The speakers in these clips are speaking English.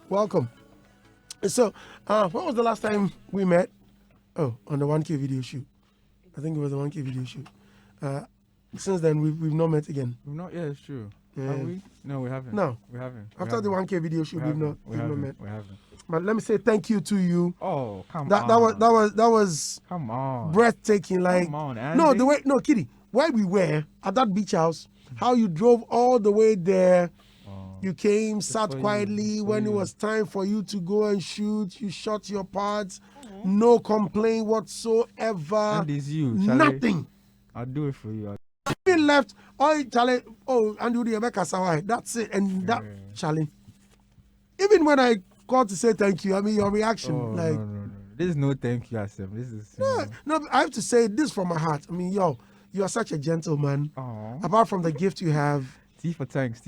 welcome. So, when was the last time we met? Oh, on the 1K video shoot. I think it was the 1K video shoot. Since then, we've not met again. We've not. Yeah, it's true. Yeah. Have we? No, we haven't. No, we haven't. After the 1K video shoot, we've not met. We haven't. But let me say thank you to you. Oh, come That on. was Come on. breathtaking. Like, Come on, Andy. Kidi, where we were at that beach house, how you drove all the way there. You came, sat quietly when it was time for you to go and shoot. You shot your parts. No complaint whatsoever. And it's you, Charlie. Nothing. I'll do it for you. Even left. Oh, Charlie. Oh, and you Rebecca Sawai. That's it. And that, Charlie. Even when I called to say thank you, I mean your reaction, No. There's no thank you, Asem. This is no. I have to say this from my heart. I mean, you are such a gentleman. Apart from the gift you have. Tea for thanks.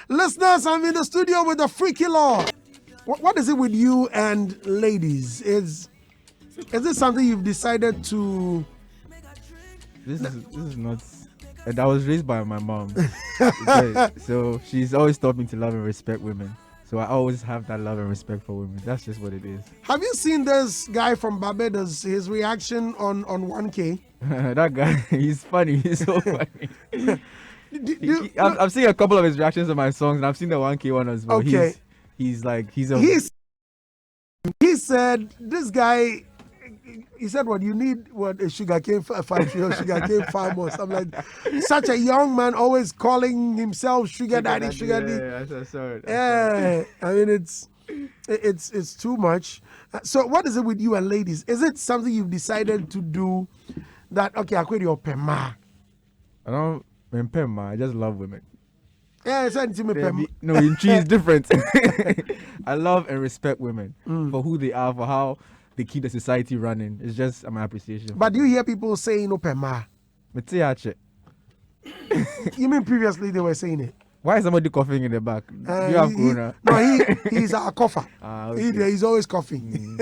Listeners, I'm in the studio with the Freaky Law. What is it with you and ladies? Is it something you've decided to? This is not. And I was raised by my mom, so she's always taught me to love and respect women. So I always have that love and respect for women. That's just what it is. Have you seen this guy from Barbados? His reaction on 1K. That guy, he's funny. He's so funny. I've seen a couple of his reactions to my songs, and I've seen the 1K one as well. Okay. He said this guy. He said, "What you need? What a sugarcane factory or sugarcane farm or something like that." Such a young man, always calling himself sugar daddy, sugar daddy. Yeah, I saw it. Yeah, I mean it's too much. So what is it with you and ladies? Is it something you've decided to do? That okay, I quit your pema. I don't pema. I just love women. Yeah, it's not me pema. No, in tree is different. I love and respect women for who they are, for how they keep the society running. It's just my appreciation. But do you hear people saying no pema? You mean previously they were saying it? Why is somebody coughing in the back? You have corona. He's a cougher. Okay. He's always coughing.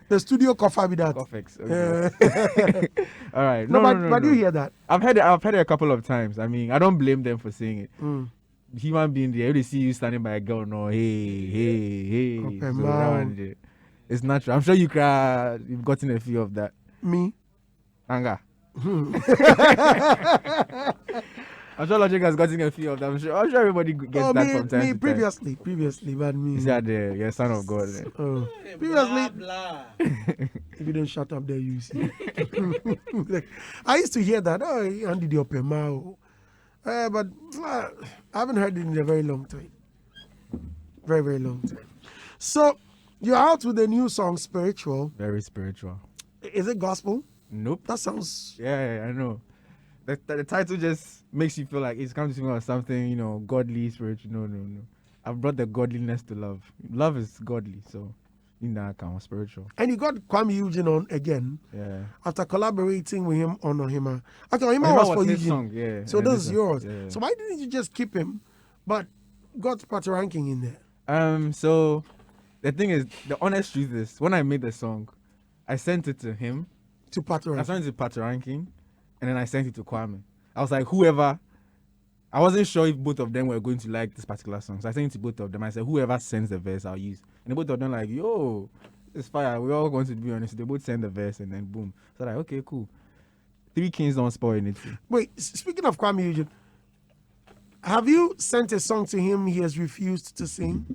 The studio cougher with that. Coughix. Okay. All right. No, but you hear that? I've heard it a couple of times. I mean, I don't blame them for saying it. Human being there, they see you standing by a girl, no, hey. So around it. It's natural. I'm sure you've gotten a few of that. Me? Anga. I'm sure Logic has gotten a few of them. I'm sure everybody gets that from time to time. Previously, but me. Is that you're a son of God? Then. Oh, previously. If you don't shut up there, you see. I used to hear that. Oh, Andy the Opema. But I haven't heard it in a very long time. Very, very long time. So, you're out with a new song, Spiritual. Very spiritual. Is it gospel? Nope. That sounds... Yeah, I know. The title just makes you feel like it's coming to me or something, godly, spiritual. No. I've brought the godliness to love. Love is godly, so in that account, spiritual. And you got Kwame Eugene on again. Yeah. After collaborating with him on Ohima. Actually, Ohima was for Eugene. Song, yeah. So this is yours. Yeah. So why didn't you just keep him, but got Pat Ranking in there? So the thing is, the honest truth is, when I made the song, I sent it to him. To Pat Ranking. I sent it to Pat Ranking, and then I sent it to Kwame. I was like, whoever. I wasn't sure if both of them were going to like this particular song. So I sent it to both of them. I said, whoever sends the verse, I'll use. And both of them like, yo, it's fire. We're all going to be honest. They both send the verse and then boom. So like, okay, cool. Three Kings don't spoil anything. Wait, speaking of Kwame Eugene, have you sent a song to him he has refused to sing?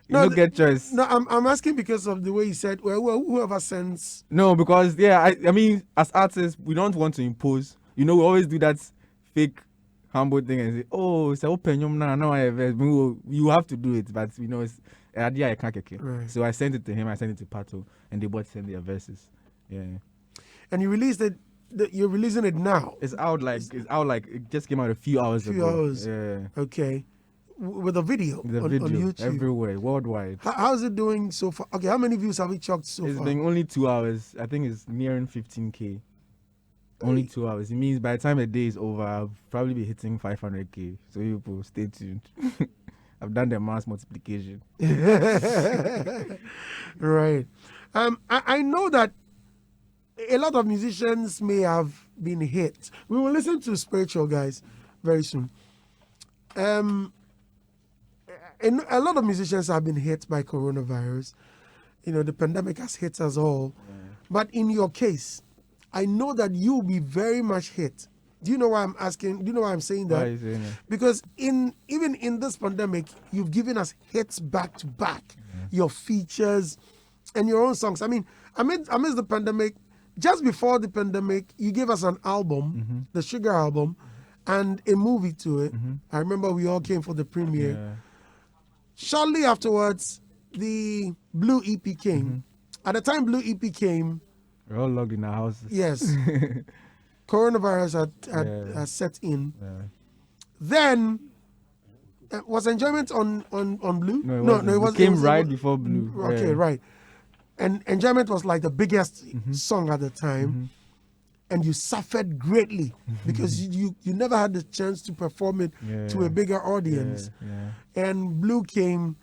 No, get choice. No, I'm asking because of the way you said, well whoever sends. No, because I mean, as artists, we don't want to impose. We always do that fake humble thing and say, oh, it's open now. You have to do it, but it's an idea I can't get. Right. So I sent it to him. I sent it to Pato, and they both sent their verses. Yeah. And you released it. You're releasing it now. It's out like it just came out a few hours ago. Yeah. Okay. With a video on YouTube everywhere, worldwide. How's it doing so far? Okay, how many views have we clocked so far? It's been only 2 hours. I think it's nearing 15K. Only 2 hours. It means by the time the day is over, I'll probably be hitting 500K. So people, stay tuned. I've done the mass multiplication. Right. I know that a lot of musicians may have been hit. We will listen to Spiritual, guys, very soon. And a lot of musicians have been hit by coronavirus. The pandemic has hit us all. Yeah. But in your case, I know that you'll be very much hit. Do you know why I'm asking? Do you know why I'm saying that? Why are you saying that? Because even in this pandemic, you've given us hits back to back. Your features and your own songs. I mean, amidst the pandemic, just before the pandemic, you gave us an album, the Sugar album, and a movie to it. I remember we all came for the premiere. Yeah. Shortly afterwards, the Blue EP came. At the time Blue EP came, We're all locked in our houses. yes, coronavirus had set in. Yeah. Then was Enjoyment on Blue? No, it wasn't. It came right before Blue. Okay, Yeah. right. And Enjoyment was like the biggest song at the time. And you suffered greatly because you never had the chance to perform it to a bigger audience. Yeah. And Blue came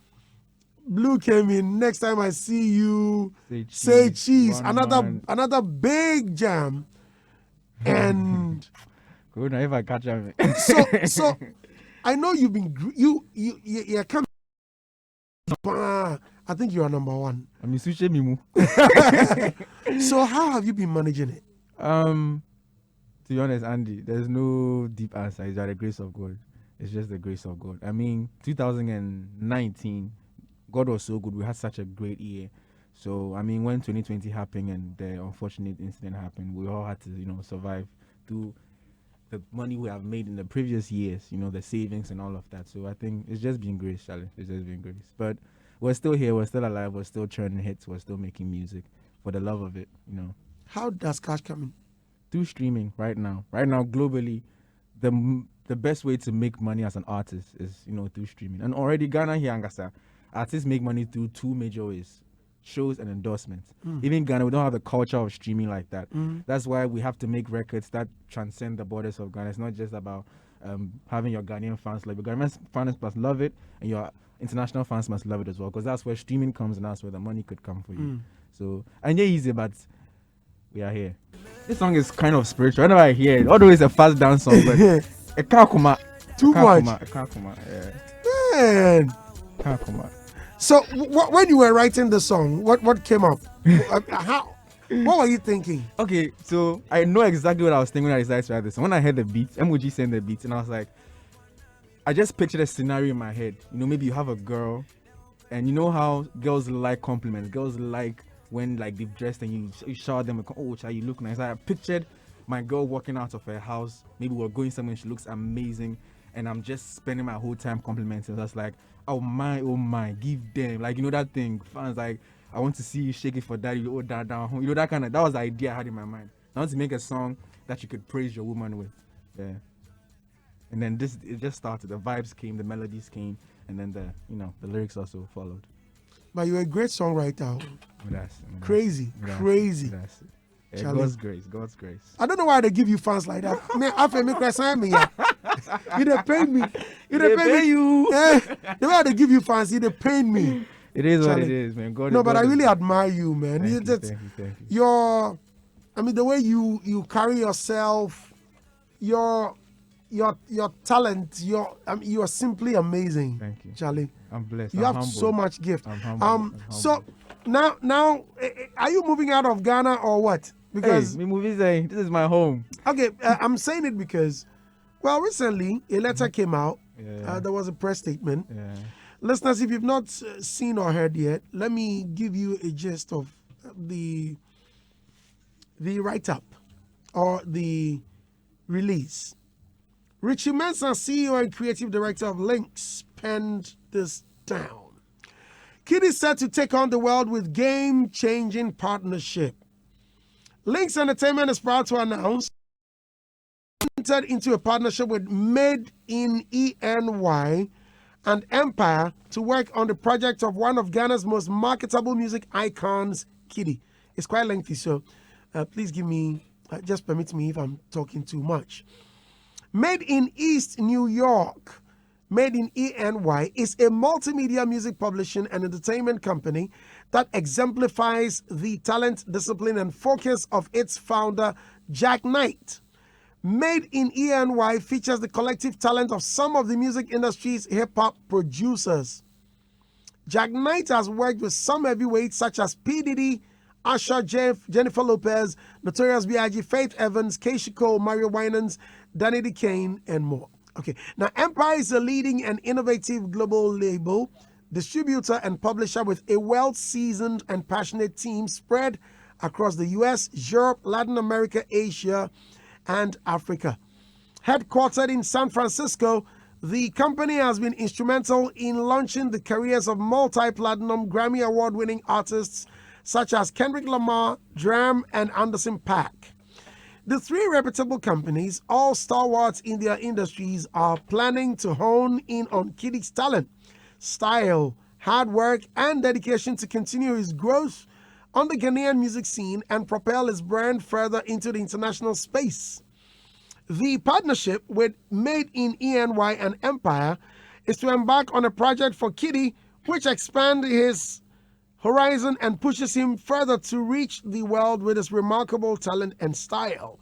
in. Next time I see you, Say cheese. One man. Another big jam. And Good. Now if I catch him. so I know you've been you're coming. I think you are number one. I mean, switch me. So how have you been managing it? To be honest, Andy, there's no deep answer. It's by the grace of God. It's just the grace of God. I mean, 2019, God was so good. We had such a great year. So, I mean, when 2020 happened and the unfortunate incident happened, we all had to, survive through the money we have made in the previous years, the savings and all of that. So I think it's just been grace, Charlie. It's just been grace. But we're still here. We're still alive. We're still churning hits. We're still making music for the love of it, How does cash come in? Through streaming right now. Right now, globally, the best way to make money as an artist is, through streaming. And already Ghana here, Angasa, artists make money through two major ways: shows and endorsements. Even Ghana, we don't have the culture of streaming like that. That's why we have to make records that transcend the borders of Ghana. It's not just about having your Ghanaian fans love it. Ghanaian fans must love it, and your international fans must love it as well, because that's where streaming comes and that's where the money could come for you. So, and yeah, easy, but we are here. This song is kind of spiritual. Whenever I hear it, although it's a fast dance song, but it can't come out. Too much. It can't come out. Yeah. Man. Can't come out. So when you were writing the song, what came up? How? What were you thinking? Okay, so I know exactly what I was thinking when I decided to write this. When I heard the beat, MOG sent the beat, and I was like, I just pictured a scenario in my head. Maybe you have a girl, and you know how girls like compliments. Girls like when they've dressed and you shower them, oh, child, you look nice. I pictured my girl walking out of her house. Maybe we're going somewhere, she looks amazing, and I'm just spending my whole time complimenting. So I was like, oh my, give them, that thing. Fans I want to see you shake it for daddy, oh dad down. That was the idea I had in my mind. I want to make a song that you could praise your woman with. Yeah. And then it just started. The vibes came, the melodies came, and then the lyrics also followed. But you're a great songwriter. Crazy. Yeah, God's grace. I don't know why they give you fans like that. Man, I feel me cry sign me. You they pain me. They pay you. Yeah. The way they give you fans, they pain me. It is Charlie. what it is, man. But I really admire you, man. Thank you. The way you carry yourself, your talent, you are simply amazing. Thank you, Charlie. I'm blessed. You I'm have humbled. so much gift. I'm humbled. So now, are you moving out of Ghana or what? Because me movies, this is my home. Okay, I'm saying it because, recently a letter came out. Yeah. There was a press statement. Yeah. Listeners, if you've not seen or heard yet, let me give you a gist of the write-up or the release. Richie Mensah, CEO and creative director of Lynx, penned this down. Kidi is set to take on the world with game-changing partnership. Lynx Entertainment is proud to announce entered into a partnership with Made in ENY and Empire to work on the project of one of Ghana's most marketable music icons, Kidi. It's quite lengthy, so please give me, just permit me if I'm talking too much. Made in East New York, Made in ENY is a multimedia music publishing and entertainment company that exemplifies the talent, discipline, and focus of its founder, Jack Knight. Made in ENY features the collective talent of some of the music industry's hip-hop producers. Jack Knight has worked with some heavyweights such as P. Diddy, Usher, Jennifer Lopez, Notorious B.I.G., Faith Evans, Keisha Cole, Mario Winans, Danny DeCane, and more. Okay, now Empire is a leading and innovative global label, distributor, and publisher with a well-seasoned and passionate team spread across the US, Europe, Latin America, Asia, and Africa. Headquartered in San Francisco, the company has been instrumental in launching the careers of multi-platinum Grammy Award-winning artists such as Kendrick Lamar, Dram, and Anderson .Paak. The three reputable companies, all stalwarts in their industries, are planning to hone in on Kidi's talent, style, hard work, and dedication to continue his growth on the Ghanaian music scene and propel his brand further into the international space. The partnership with Made in ENY and Empire is to embark on a project for Kidi, which expands his horizon and pushes him further to reach the world with his remarkable talent and style.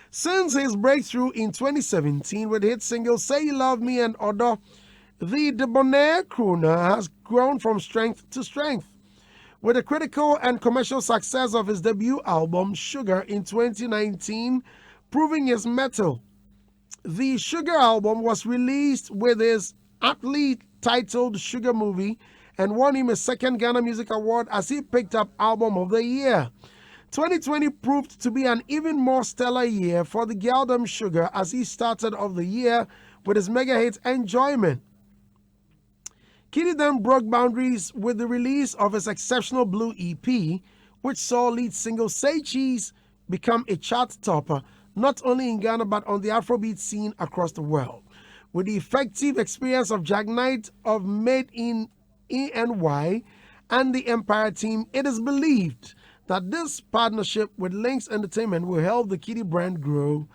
Since his breakthrough in 2017 with hit singles Say You Love Me and Odo, the debonair crooner has grown from strength to strength. With the critical and commercial success of his debut album, Sugar, in 2019, proving his mettle. The Sugar album was released with his aptly titled Sugar Movie and won him a second Ghana Music Award as he picked up Album of the Year. 2020 proved to be an even more stellar year for the Girldom Sugar as he started off the year with his mega hit Enjoyment. Kidi then broke boundaries with the release of his exceptional Blue EP, which saw lead single Say Cheese become a chart topper not only in Ghana but on the Afrobeat scene across the world. With the effective experience of Jack Knight of Made in ENY and the Empire team, it is believed that this partnership with Lynx Entertainment will help the Kidi brand grow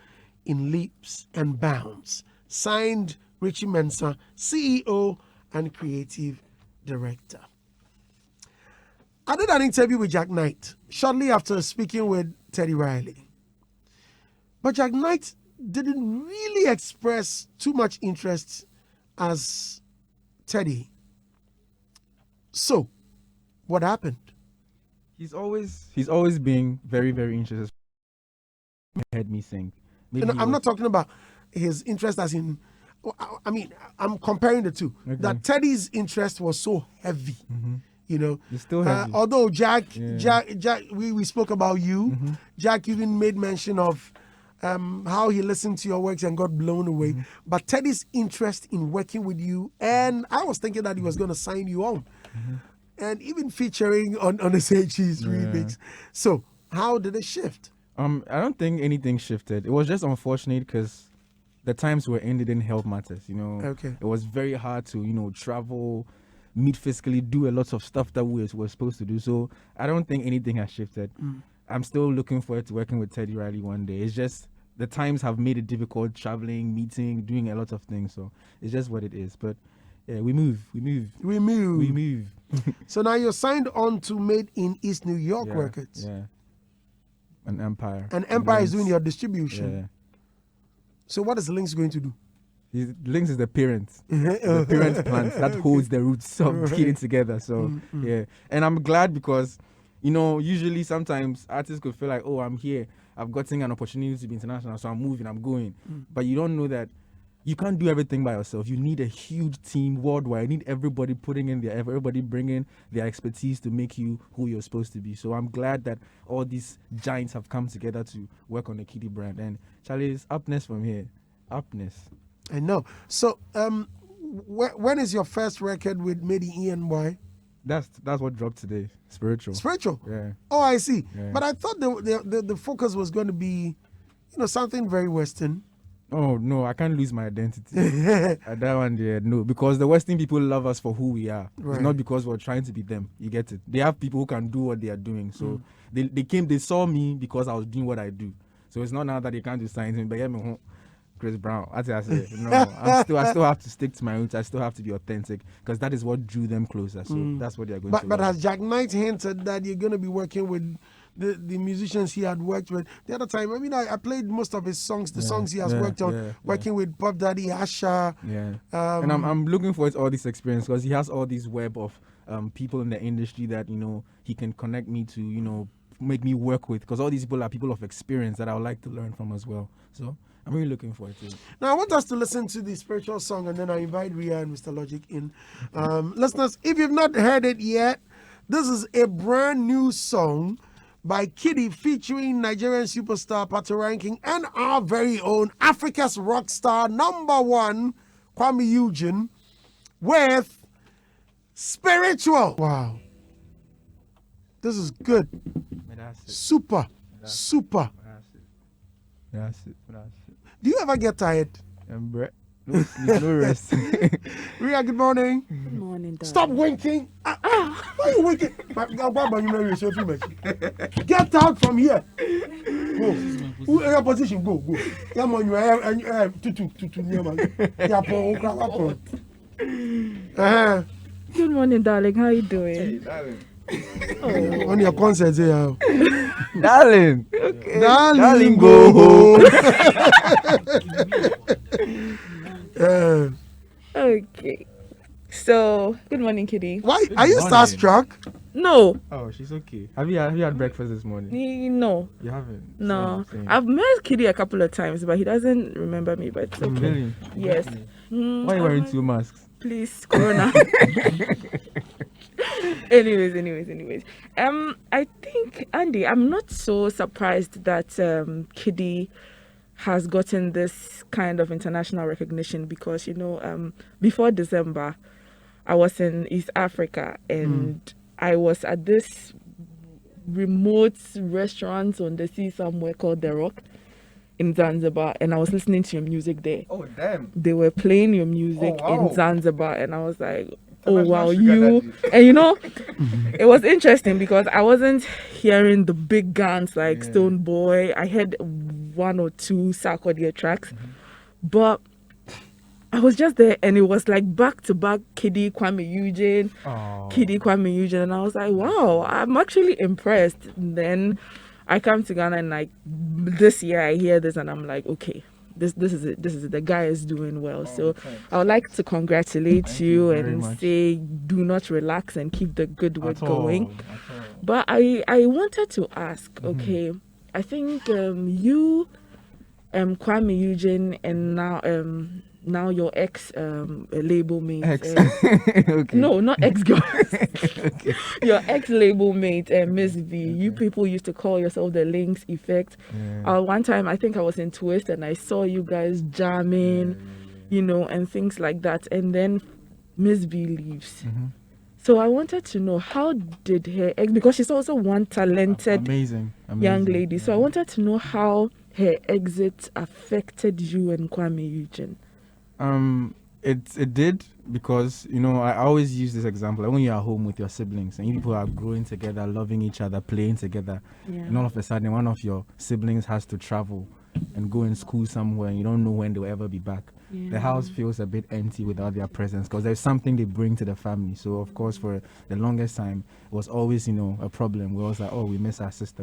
in leaps and bounds. Signed, Richie Mensah, CEO and Creative Director. I did an interview with Jack Knight shortly after speaking with Teddy Riley. But Jack Knight didn't really express too much interest as Teddy. So, what happened? He's always being very, very interested. Heard me sing. Maybe I'm not talking about his interest as in, I mean, I'm comparing the two. Okay. That Teddy's interest was so heavy, you know. It's still heavy. Although Jack, we spoke about you. Jack even made mention of how he listened to your works and got blown away. But Teddy's interest in working with you, and I was thinking that he was going to sign you on. And even featuring on the Say Cheese remix. So, how did it shift? I don't think anything shifted. It was just unfortunate because the times we're in didn't help matters, you know. Okay. It was very hard to, you know, travel, meet physically, do a lot of stuff that we were supposed to do. So I don't think anything has shifted. I'm still looking forward to working with Teddy Riley one day. It's just the times have made it difficult traveling, meeting, doing a lot of things. So it's just what it is. But yeah, we move. So now you're signed on to Made in East New York Records. Yeah. An Empire. And Empire is doing your distribution. Yeah. So what is Lynx going to do? Lynx is the parent. The parent plant that holds the roots of getting together. So yeah. And I'm glad because, you know, usually sometimes artists could feel like, oh, I'm here. I've gotten an opportunity to be international, so I'm moving, I'm going. But you don't know that you can't do everything by yourself. You need a huge team worldwide. You need everybody putting in their effort, everybody bringing their expertise to make you who you're supposed to be. So I'm glad that all these giants have come together to work on the Kidi brand. And Charlie, it's upness from here. Upness. I know. So when is your first record with Made in ENY? That's what dropped today. Spiritual. Yeah. Oh, I see. Yeah. But I thought the focus was going to be, you know, something very Western. Oh no, I can't lose my identity. That one there, no, because the Western people love us for who we are. Right. It's not because we're trying to be them. You get it? They have people who can do what they are doing. So they saw me because I was doing what I do. So it's not now that they can't do science, but yeah, Chris Brown. I say no. I still have to stick to my roots. I still have to be authentic because that is what drew them closer. So that's what they're going to. But love. has Jack Knight hinted that you're going to be working with the musicians he had worked with the other time? I mean, I played most of his songs, the songs he has worked on, working with Puff Daddy, Asha. Yeah. And I'm looking forward to all this experience because he has all this web of people in the industry that, you know, he can connect me to, you know, make me work with, because all these people are people of experience that I would like to learn from as well. So I'm really looking forward to it. Now I want us to listen to the spiritual song, and then I invite Ria and Mr. Logic in. Listeners, if you've not heard it yet, this is a brand new song by Kidi featuring Nigerian superstar Pato Ranking and our very own Africa's rock star #1 Kwame Eugene with Spiritual. Wow. This is good. Super. That's it. Do you ever get tired? No sleep, no rest. Ria, good morning. Good morning, darling. Stop winking. Why are you winking? Get out from here. Go. Who in your position? Go. Come on, you Good morning, darling. How you doing? Hey, darling. Oh. On your concert, say, Darling. Okay. Darling, go home. Okay. So, good morning, Kidi. Why are you starstruck? No. Oh, she's okay. Have you had breakfast this morning? No. You haven't? No. Same. I've met Kidi a couple of times, but he doesn't remember me. But it's okay. Really? Yes. Why are you wearing 2 masks? Please, Corona. anyways. I think, Andy, I'm not so surprised that Kidi has gotten this kind of international recognition because, you know, before December, I was in East Africa and I was at this remote restaurant on the sea somewhere called The Rock in Zanzibar, and I was listening to your music there. Oh, damn. They were playing your music wow. in Zanzibar, and I was like, oh wow, you. And you know, it was interesting because I wasn't hearing the big guns like Stone Boy. I heard 1 or 2 Sarkodie tracks, but I was just there, and it was like back to back Kidi, Kwame Eugene, Kidi, Kwame Eugene, and I was like, wow, I'm actually impressed. And then I come to Ghana, and like this year I hear this, and I'm like, okay. This is it. This is it. The guy is doing well. So thanks. I would like to congratulate Thank you very and much. say do not relax and keep the good work At all. going. But I wanted to ask, okay, I think you, Kwame Eugene, and now your ex label mate. Okay. No, not ex girl. Okay. Your ex label mate, Miss V. You people used to call yourself the Lynx Effect. One time, I think I was in Twist and I saw you guys jamming, you know, and things like that. And then Miss V leaves. So I wanted to know, how did her ex, because she's also one talented Amazing. young lady. So I wanted to know how her exit affected you and Kwame Eugene. It did, because, you know, I always use this example, like when you're at home with your siblings and you people are growing together, loving each other, playing together, and all of a sudden one of your siblings has to travel and go in school somewhere and you don't know when they'll ever be back. The house feels a bit empty without their presence because there's something they bring to the family. So of course for the longest time it was always, you know, a problem. We was like, oh, we miss our sister,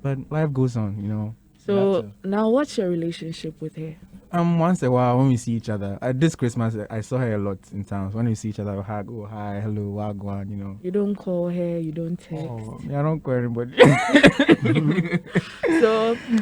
but life goes on, you know. So now what's your relationship with her? Once a while when we see each other, this Christmas I saw her a lot in town. So when we see each other, we hug, oh hi, hello, wagwan, you know. You don't call her, you don't text. I don't call anybody.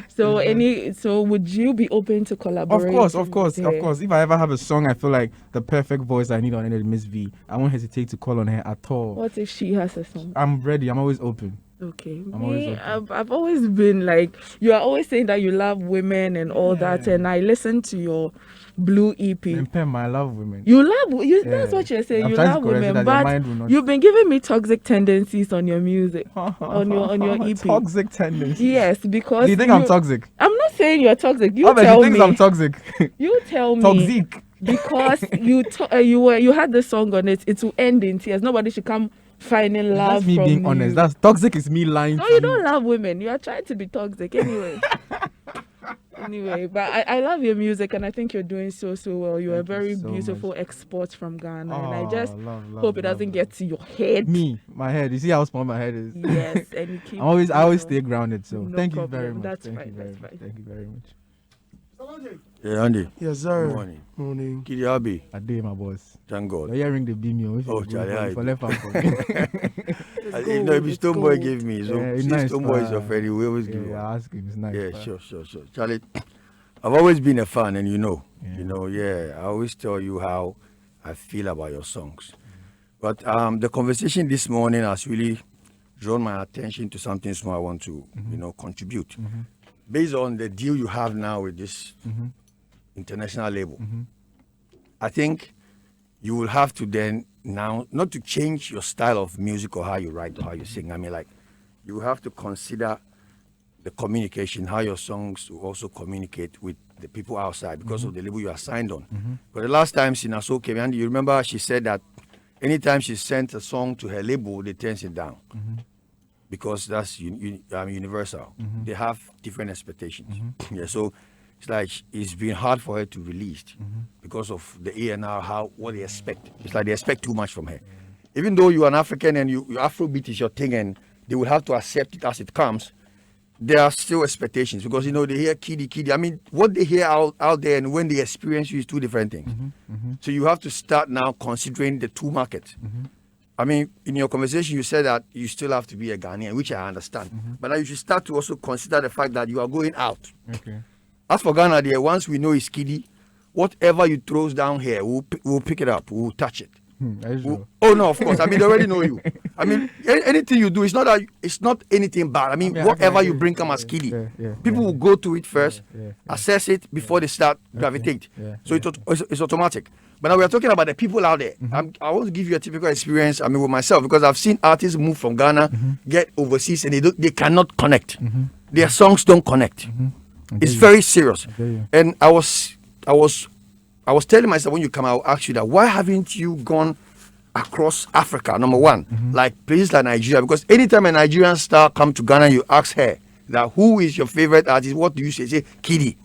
So would you be open to collaborating? Of course. If I ever have a song I feel like the perfect voice I need on it is Miss V, I won't hesitate to call on her at all. What if she has a song? I'm ready. I'm always open. Okay. Always I've always been like, you are always saying that you love women and all that, and I listened to your Blue EP. I love women. You love you. That's what you're saying. You love women, but you've been giving me toxic tendencies on your music, on your EP. Toxic tendencies. Yes, because Do you think I'm toxic? I'm not saying you're toxic. You How tell you think me. I'm toxic? You tell me. Toxic. Because you had the song on it. It will end in tears. Nobody should come finding love. That's me from being you. honest. That's toxic is me lying. No, to you don't love women. You are trying to be toxic anyway. Anyway, but I love your music, and I think you're doing so well. You're a Thank you very so beautiful much. export from Ghana, and I Oh, just love, hope it doesn't get to your head. my head. You see how small my head is. Yes, and you keep. I always stay grounded. So No thank you problem. very much. That's Thank fine, you very that's much. fine. Thank you very much. Yeah, Andy. Yes, sir. Good morning. Morning. Kidi Abi. I did my boss. Thank God. You're hearing the beam, you. Oh, Charlie, for left hand for me. You know, if It's Stone Boy gold. gave me, so Yeah, it's since nice, Stone Boy is your pa. friend, we always give Yeah, one. I ask him. It's nice. Yeah, pa. sure. Charlie, I've always been a fan, and Yeah. I always tell you how I feel about your songs. But the conversation this morning has really drawn my attention to something small I want to, contribute. Based on the deal you have now with this international label, I think you will have to then now, not to change your style of music or how you write or how you sing. I mean, like, you have to consider the communication, how your songs will also communicate with the people outside because of the label you are signed on. But the last time Sinaso came, and you remember she said that anytime she sent a song to her label, they turn it down because that's universal. They have different expectations. Yeah, so it's like it's been hard for her to release because of the A&R, what they expect. It's like they expect too much from her. Even though you're an African and your Afrobeat is your thing and they will have to accept it as it comes, there are still expectations because, they hear Kidi. I mean, what they hear out there and when they experience you is two different things. So you have to start now considering the two markets. I mean, in your conversation, you said that you still have to be a Ghanaian, which I understand. But now you should start to also consider the fact that you are going out. Okay. As for Ghana, there, once we know it's Kidi, whatever you throw down here, we'll pick it up, we'll touch it. Are you sure? Oh no, of course. I mean, they already know you. I mean, anything you do, it's not anything bad. I mean, whatever you bring come as Kidi, people will go to it first, assess it before they start gravitate. So it's automatic. But now we are talking about the people out there. I want to give you a typical experience. I mean, with myself because I've seen artists move from Ghana, get overseas, and they cannot connect. Their songs don't connect. It's very serious. And I was telling myself when you come, I'll ask you that why haven't you gone across Africa, number one, like places like Nigeria? Because anytime a Nigerian star come to Ghana, you ask her that who is your favorite artist? What do you say? Say Kidi.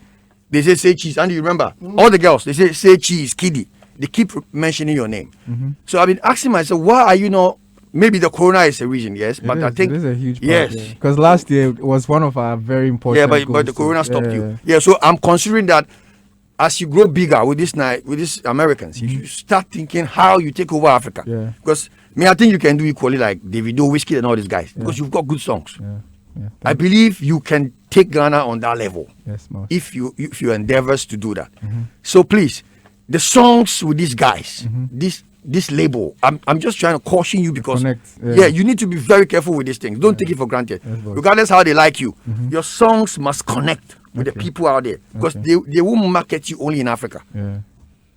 They say cheese. And you remember all the girls, they say cheese, Kidi. They keep mentioning your name. So I've been asking myself, why are you not? Maybe the corona is a reason, yes, but I think it is a huge part, yes, because last year it was one of our very important. Yeah, but the corona stopped you. Yeah, so I'm considering that as you grow bigger with these Americans, you should start thinking how you take over Africa. Yeah. Because I think you can do equally like Davido, Whiskey, and all these guys because you've got good songs. Yeah. I believe you can take Ghana on that level Yes, most. if you endeavors to do that. So please, the songs with these guys, this label, I'm just trying to caution you because Connect, you need to be very careful with these things. Don't take it for granted. Yes, boss. Regardless how they like you, your songs must connect with the people out there because they won't market you only in Africa. Yeah.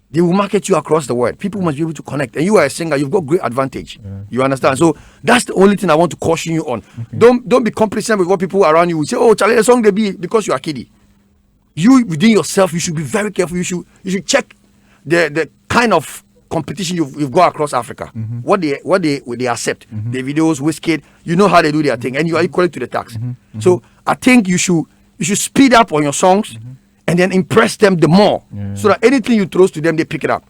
They will market you across the world. People must be able to connect. And you are a singer, you've got great advantage. You understand? So that's the only thing I want to caution you on. Don't be complacent with what people around you will say, oh, Charlie, the song they be because you are Kidi. You within yourself, you should be very careful. You should check the kind of competition you've got across Africa. What they accept. The videos, Whiskey, you know how they do their thing, and you are equal to the tax. So I think you should speed up on your songs. And then impress them the more, so that anything you throw to them, they pick it up.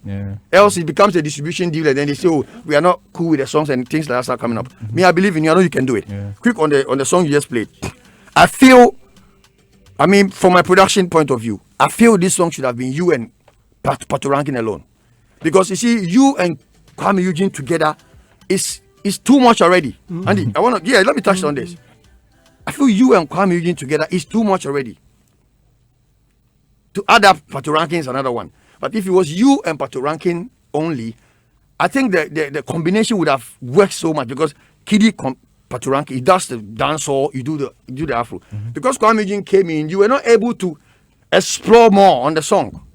Else it becomes a distribution deal, and then they say, "Oh, we are not cool with the songs," and things like that start coming up. Me, I believe in you. I know you can do it. Quick on the song you just played. I feel, from my production point of view, I feel this song should have been you and Pato Rankin alone, because you see, you and Kwame Eugene together is too much already. Andy, let me touch on this. I feel you and Kwame Eugene together is too much already. To add up Pato Rankin is another one. But if it was you and Pato Rankin only, I think the combination would have worked so much because Kidi Pato Rankin, he does the dancehall, you do the afro. Because Kwame Eugene came in, you were not able to explore more on the song.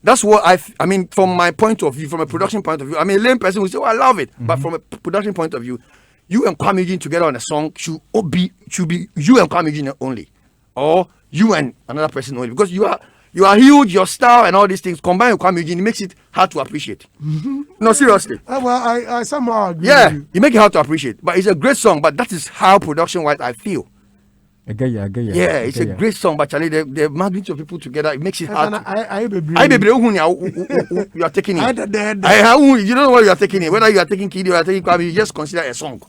That's what I mean from my point of view, from a production point of view. I mean, a lame person would say, "Oh, I love it," but from a production point of view, you and Kwame Eugene together on a song should be you and Kwame Eugene only, or you and another person only, because you are huge, your style and all these things combined with Kwame Eugene, it makes it hard to appreciate. No, seriously. Well, I somehow agree Yeah, with you. you make it hard to appreciate. But it's a great song, but that is how production-wise I feel. I get you. Yeah, it's a great song, but Charlie, the magnitude of people together, it makes it hard. I be You are taking it. You don't know what you are taking it. Whether you are taking Kidi or you are taking Kwame, you just consider a song.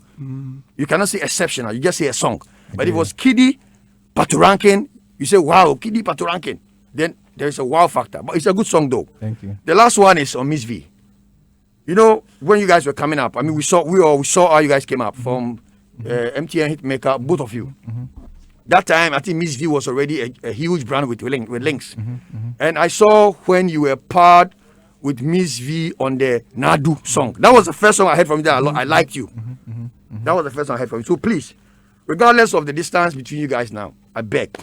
You cannot say exceptional. You just say a song. But if it was Kidi, Patoranking, you say wow, Kidi, Patoranking. Then there is a wow factor. But it's a good song though. Thank you. The last one is on Miss V. You know, when you guys were coming up, I mean, we saw how you guys came up from MTN Hitmaker, both of you. That time, I think Miss V was already a huge brand with Lynx. And I saw when you were paired with Miss V on the Nadu song. That was the first song I heard from you that I liked you. That was the first song I heard from you. So please, regardless of the distance between you guys now, I beg,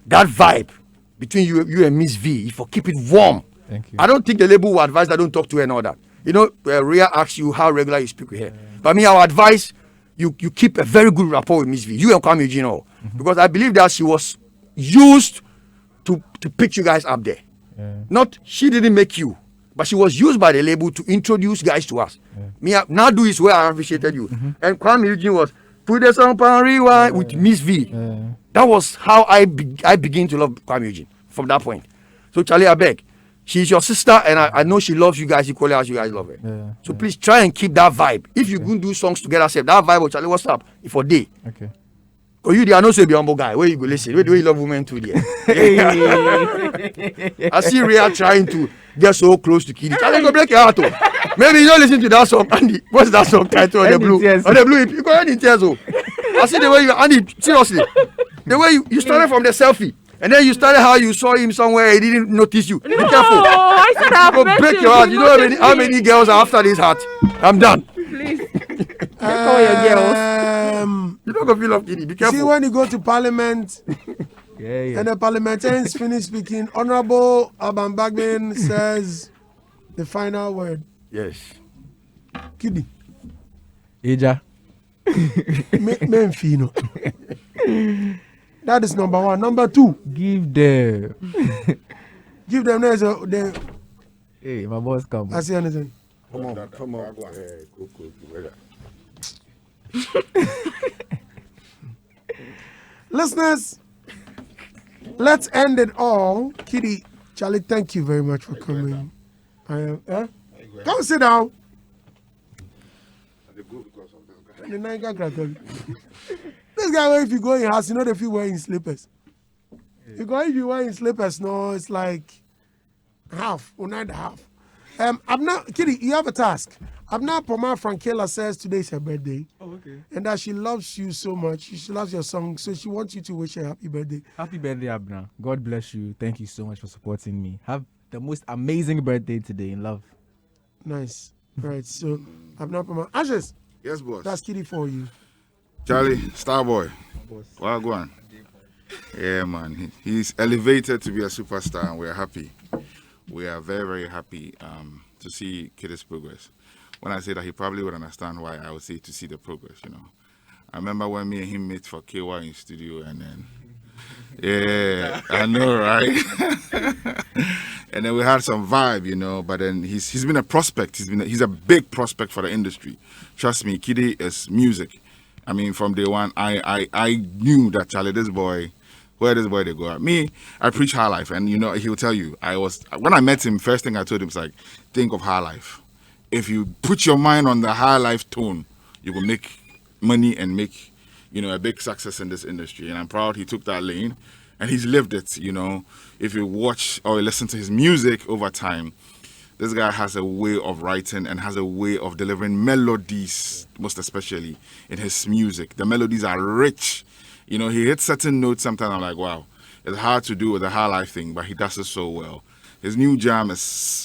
that vibe between you and Miss V, if you keep it warm. Thank you. I don't think the label will advise that don't talk to her and all that. You know, Rhea asks you how regular you speak with her. But me, I would advise you keep a very good rapport with Miss V. You and Kwame Eugene, because I believe that she was used to pick you guys up there. Not, she didn't make you, but she was used by the label to introduce guys to us. Me, Nadu is where I appreciated you. And Kwame Eugene was put the song on rewind with Miss V. That was how I began to love Kwame Eugene from that point. So Charlie, I beg, she's your sister, and I know she loves you guys equally as you guys love her. So please try and keep that vibe. If you can do songs together, say that vibe. Charlie, what's up? If a day. Okay. Because you, they are not so be humble guy. Where you go listen? Where do you love women too? There. I see Rhea trying to get so close to Kidi. Charlie, go break your heart. Maybe you don't listen to that song, Andy. What's that song title on the blue? On the blue, you go ahead in tears. I see the way you, Andy. Seriously, the way you started from the selfie. And then you started how you saw him somewhere, he didn't notice you. Be careful. I said I've Go break your heart. You know how many girls are after this heart? I'm done. Please. Call your girls. You don't go feel love, Kidi. Be careful. See, when you go to Parliament and the parliamentarians finish speaking, Honorable Alban Bagman says the final word. Yes. Kidi. Eja. Memphino. That is number one. Number two. Give them. Give them there's Hey, my boss come. I see anything. Come on. Go. Listeners, let's end it all. Kidi, Charlie, thank you very much for coming. Come sit down. This guy, if you go in house, you know, if you wearing slippers. Because if you wearing slippers, no, it's like half or not half. I'm not Kidi, you have a task. Abna Poma Frankela says today's her birthday. Oh, okay. And that she loves you so much. She loves your song, so she wants you to wish her happy birthday. Happy birthday, Abna. God bless you. Thank you so much for supporting me. Have the most amazing birthday today in love. Nice. Right. So Abna Poma. Ashes. Yes, boss. That's Kidi for you. Charlie, Starboy. Well, go on. Yeah, man. He's elevated to be a superstar, and we're happy. We are very, very happy to see Kidi's progress. When I say that, he probably would understand why I would say to see the progress, you know. I remember when me and him met for KY in studio, and then, yeah, I know, right? And then we had some vibe, you know, but then he's been a prospect. He's a big prospect for the industry. Trust me, Kidi is music. I mean, from day one, I knew that, Charlie, this boy, where this boy they go at. Me, I preach high life, and you know, he'll tell you, when I met him, first thing I told him was like, think of high life. If you put your mind on the high life tone, you will make money and make, you know, a big success in this industry. And I'm proud he took that lane and he's lived it, you know. If you watch or listen to his music over time, this guy has a way of writing and has a way of delivering melodies, most especially in his music. The melodies are rich. You know, he hits certain notes sometimes. I'm like, wow, it's hard to do with the high life thing, but he does it so well. His new jam is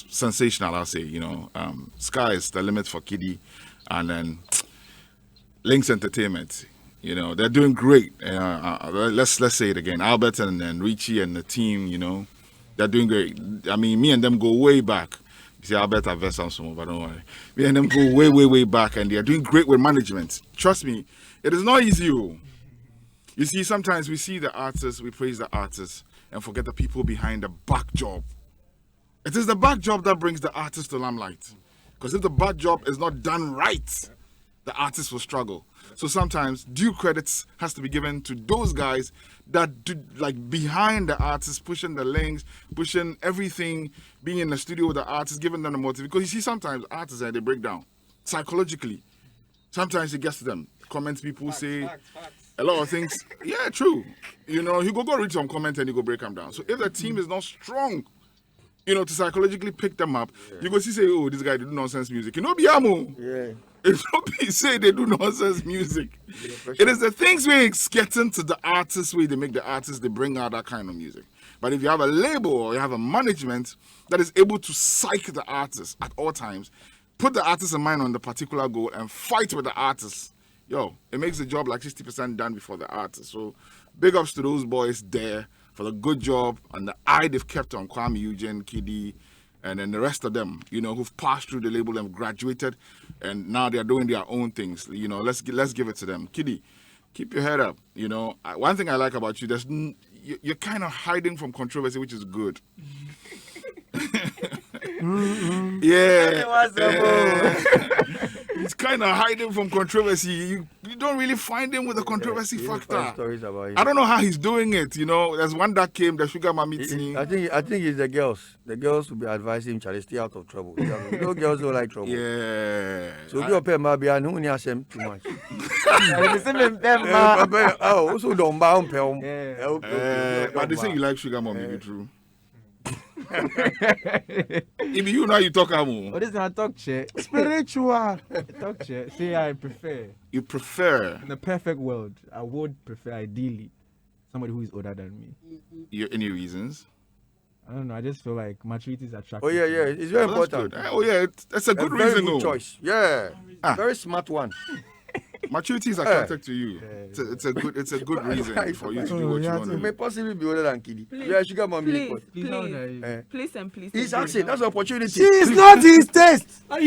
sensational, I'll say, you know. Sky is the limit for Kidi. And then Lynx Entertainment, you know, they're doing great. Let's say it again. Albert and Richie and the team, you know, they're doing great. I mean, me and them go way back. You see, Albert, I've versed some more, but don't worry. Me and them go way, way, way back, and they're doing great with management. Trust me, it is not easy. You see, sometimes we see the artists, we praise the artists, and forget the people behind the back job. It is the back job that brings the artist to limelight. Because if the back job is not done right, the artist will struggle. So sometimes due credits has to be given to those guys that do, like, behind the artist, pushing the links, pushing everything, being in the studio with the artist, giving them the motive. Because you see sometimes artists, they break down psychologically. Sometimes it gets to them. Comments people say a lot of things. Yeah, true. You know, you go read some comment and you go break them down. So if the team is not strong, you know, to psychologically pick them up, you go see say, oh, this guy do nonsense music. You know, Biamo. Yeah. It's not be say they do nonsense music. It is the things where it's getting to the artists where they make the artists, they bring out that kind of music. But if you have a label or you have a management that is able to psych the artist at all times, put the artist in mind on the particular goal and fight with the artist, yo, it makes the job like 60% done before the artist. So big ups to those boys there for the good job and the eye they've kept on Kwame Eugene, Kidi, and then the rest of them, you know, who've passed through the label and graduated, and now they're doing their own things. You know, let's give it to them. Kidi, keep your head up. You know, one thing I like about you, you're kind of hiding from controversy, which is good. Yeah. He's kind of hiding from controversy. You don't really find him with a controversy factor. Stories about him. I don't know how he's doing it. You know, there's one that came, the Sugar Mommy team. I think it's the girls. The girls will be advising him, Charlie, stay out of trouble. You know, girls don't like trouble. Yeah. So you pay my bill, no one has him too much. Also don't bound film. But they say you like Sugar Mommy, be true. If you know you talk about. Oh, this is not talk shit. Spiritual. Talk shit. See, I prefer. You prefer. In the perfect world, I would prefer ideally somebody who is older than me. Any reasons? I don't know. I just feel like maturity is attractive. Oh yeah, it's very important. Oh yeah, that's a good reason. Very good choice. Yeah, very smart one. Maturity is attracted to you. It's a good reason for you to do what you want to You do. may possibly be older than Kidi. Yeah, Sugar Mommy. Please and please. He's asking. That's an opportunity. She is not his taste. I'm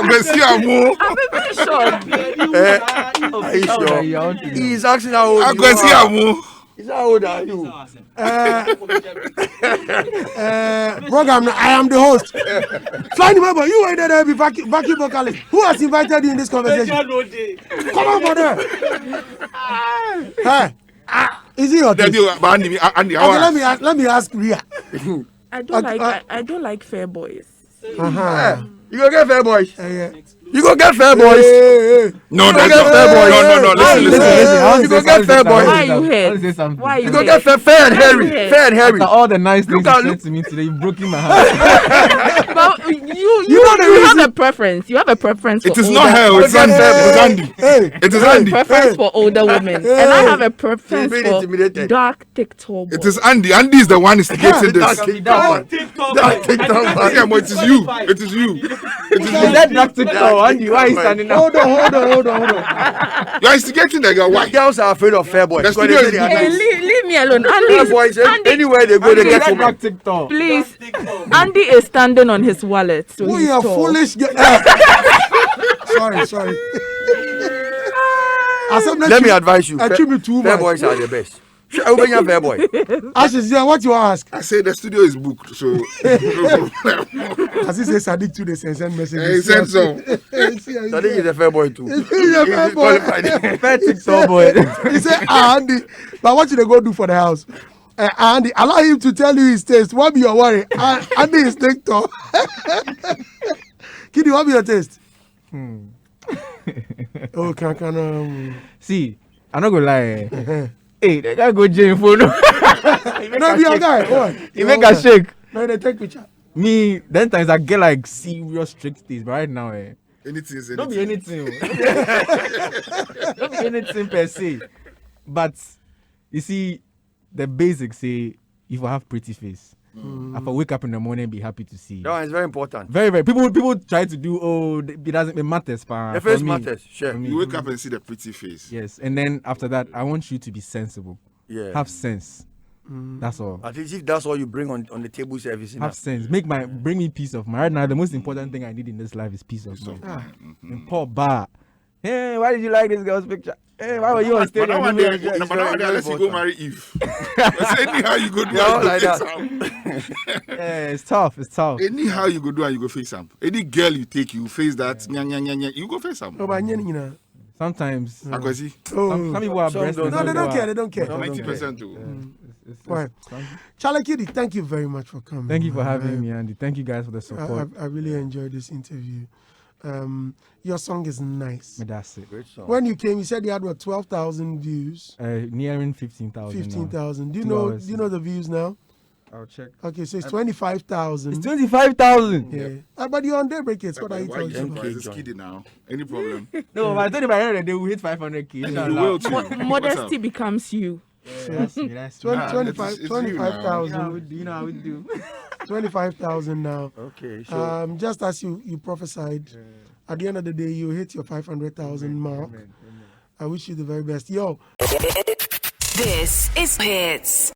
very sure. Are you sure? He's asking how old I'm you going to see are. Amu. He's how old are you? Program, I am the host. Flying member, you were there to be backing vocalist. Who has invited you in this conversation? Come on, brother. Hey, is he your taste? Okay, let me ask Ria. I don't like fair boys. You go get fair boys. Yeah. You go get fair boys. No. Listen. You go get fair boys. Why are you here? Why You go get fair and hairy. Fair and hairy. After all the nice things you said to me today, you broke in my heart. But you have a preference. You have a preference for It is older not her, it's Andy. It is Andy. preference for older women. And I have a preference Being for intimidated. dark TikTok boys. It is Andy. Andy is the one instigating this. TikTok. Yeah, but it is you. It is you. Is that Dr. TikTok? Andy, why are you standing up? Hold on. You're instigating that guy. Why? Girls are afraid of fair boys. The studio is Hey, leave me alone. Fair boys, anywhere they go, they Is get that women. Dr. TikTok? Please. Andy is standing on his wallet. So Who he's you are tall. foolish girl. Sorry. Let me advise you. Attribute too Fair much. boys are the best. I will bring you a fair boy. Ashes, yeah, what you ask? I say the studio is booked, so no problem. As he says, I to the send message. He said so. I think he's a fair boy too. He's a fair boy. Fair TikTok boy. He said, Andy, but what should they go do for the house? Andy, allow him to tell you his taste. What be your worry? Andy is TikTok. Kidi, what be your taste? Oh, can See, I'm not gonna lie. Hey, they gotta go jail for no. No, be your guy. What? You make a shake. No, they take picture. Me, then times I get like serious strict things, but right now, Anything is don't be anything. anything. Don't be anything per se. But you see, the basics say if I have pretty face, if I wake up in the morning, be happy to see. That one is very important. Very, very. People try to do it doesn't matter. The face matters. Sure. You wake up and see the pretty face. Yes, and then after that, I want you to be sensible. Yeah. Have sense. That's all. At least if that's all you bring on the table service. Have sense. Bring me peace of mind. Right now, the most important thing I need in this life is peace of mind. And poor bar. Hey, why did you like this girl's picture? Hey, why were you on stage? But now unless you go marry Eve. Anyhow you go do Yeah, like like that. Yeah, it's tough. It's tough. Anyhow you go do and you go face them. Any girl you take, you face that. Nya, you go face them. Oh, but you know. Sometimes Akwasi. Oh. some people are Some breast. don't. No, they don't care. They don't care. 90% too. Right. Charlie Kidi, thank you very much for coming. Thank you for man. having me, Andy. Thank you guys for the support. I really enjoyed this interview. Your song is nice. That's it. Great song. When you came, you said you had what 12,000 views. Nearing 15,000. 15,000. Do you 2 know? hours. Do you know the views now? I'll check. Okay, so it's 25,000. It's 25,000. Yeah. But you're on Daybreak. It's what I Why told you you. surprised? It's Kidi now. Any problem? No, but I told you by the end of the day we hit 500k. You Inshallah. will too. Modesty What's up? becomes you. That's me. 25 it's you 25,000. You know how we do. 25,000 now. Okay, so Just as you prophesied, at the end of the day, you hit your 500,000 mark. I wish you the very best. Yo, This is Hitz.